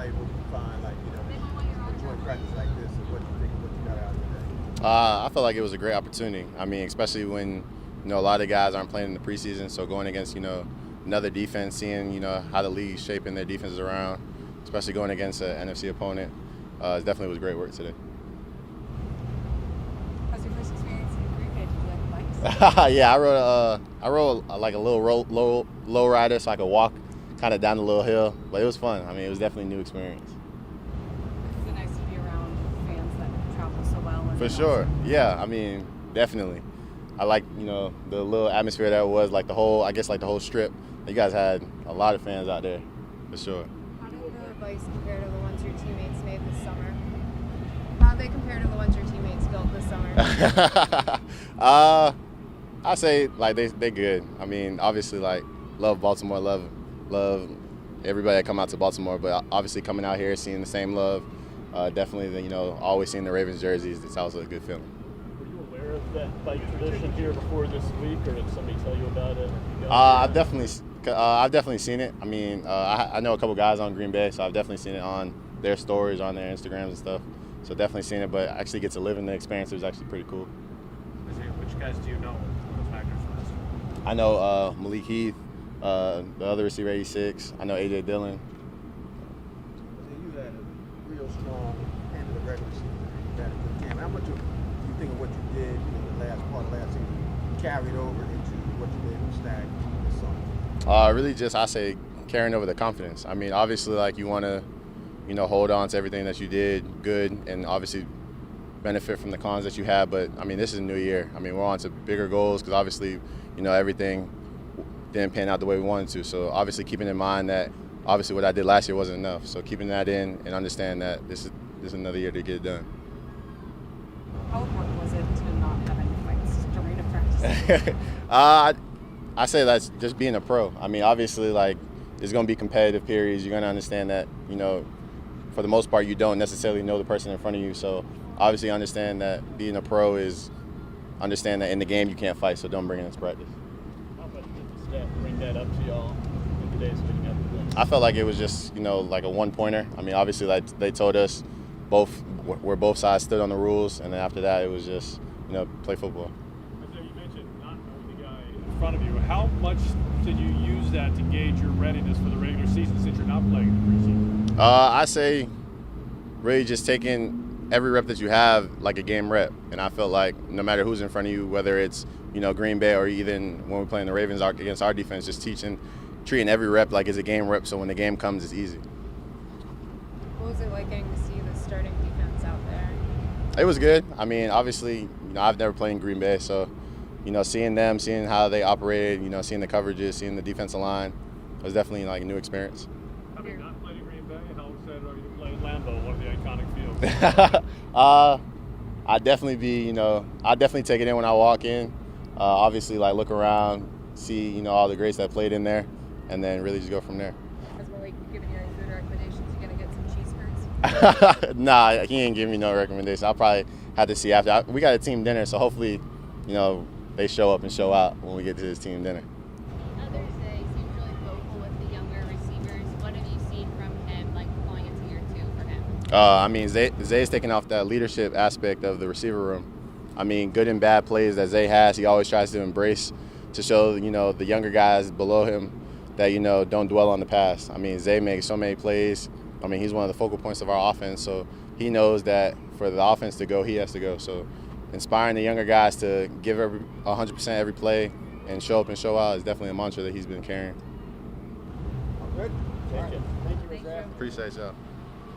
valuable do you find, like, enjoying practice like this, and what do you think of what you got out of today? I felt like it was a great opportunity. I mean, especially when, a lot of guys aren't playing in the preseason, so going against, another defense, seeing, how the league's shaping their defenses around, especially going against an NFC opponent, it definitely was great work today. How's your first experience in Green Bay? Did you like the bikes? Yeah, I rode like a little low rider so I could walk kind of down the little hill, but it was fun. I mean, it was definitely a new experience. Is it nice to be around fans that travel so well? And For sure. Yeah, I mean, definitely. I like, the little atmosphere that was, like the whole strip. You guys had a lot of fans out there, for sure. How did the bikes compare to the ones your teammates made this summer? How do they compare to the ones your teammates built this summer? I say like they good. I mean, obviously like love Baltimore, love everybody that come out to Baltimore, but obviously coming out here seeing the same love, definitely always seeing the Ravens jerseys, it's also a good feeling. Were you aware of that bike tradition here before this week, or did somebody tell you about it? I've definitely seen it. I mean, I know a couple guys on Green Bay, so I've definitely seen it on their stories, on their Instagrams and stuff. So definitely seen it, but actually get to live in the experience, it was actually pretty cool. Which guys do you know on the Packers list? I know Malik Heath, the other receiver 86. I know AJ Dillon. You had a real strong end of the regular season. You had a good game. How much do you think of what you did in the last part of last season carried over into what you did with Stag this summer? Really just, I say, carrying over the confidence. I mean, obviously, like, you want to, hold on to everything that you did good and obviously benefit from the cons that you have. But, I mean, this is a new year. I mean, we're on to bigger goals because obviously, everything didn't pan out the way we wanted to. So, obviously, keeping in mind that obviously what I did last year wasn't enough. So, keeping that in and understand that this is another year to get it done. How important was it to not have any fights during a practice? I say that's just being a pro. I mean, obviously, like, there's going to be competitive periods. You're going to understand that, for the most part, you don't necessarily know the person in front of you. So, obviously, understand that being a pro is understand that in the game you can't fight, so don't bring it into practice. How much did the staff bring that up to y'all in today's meeting after the win? I felt like it was just, like a one-pointer. I mean, obviously, like, they told us where both sides stood on the rules, and then after that, it was just, play football. You mentioned not knowing the guy in front of you. How much did you use that to gauge your readiness for the regular season since you're not playing in the preseason? I say really just taking every rep that you have like a game rep. And I felt like no matter who's in front of you, whether it's, Green Bay or even when we're playing the Ravens against our defense, just treating every rep like it's a game rep so when the game comes, it's easy. What was it like getting to see the starting defense out there? It was good. I mean, obviously, I've never played in Green Bay, so, seeing them, seeing how they operated, seeing the coverages, seeing the defensive line, it was definitely like a new experience. Having not played in Green Bay, how excited are you to play at Lambeau, one of the iconic fields? I definitely take it in when I walk in. Obviously, like, look around, see, all the greats that played in there, and then really just go from there. Has Malik given you any good recommendations? You gonna get some cheese curds? Nah, he ain't giving me no recommendation. I'll probably have to see after. We got a team dinner, so hopefully, they show up and show out when we get to this team dinner. Others say seems really vocal with the younger receivers. What have you seen from him, like going into year 2 for him? I mean, Zay's taking off that leadership aspect of the receiver room. I mean, good and bad plays that Zay has, he always tries to embrace to show, the younger guys below him that, don't dwell on the past. I mean, Zay makes so many plays. I mean, he's one of the focal points of our offense, so he knows that for the offense to go, he has to go. So inspiring the younger guys to give 100% every play and show up and show out is definitely a mantra that he's been carrying. Good. Thank you. Thank you. Appreciate y'all.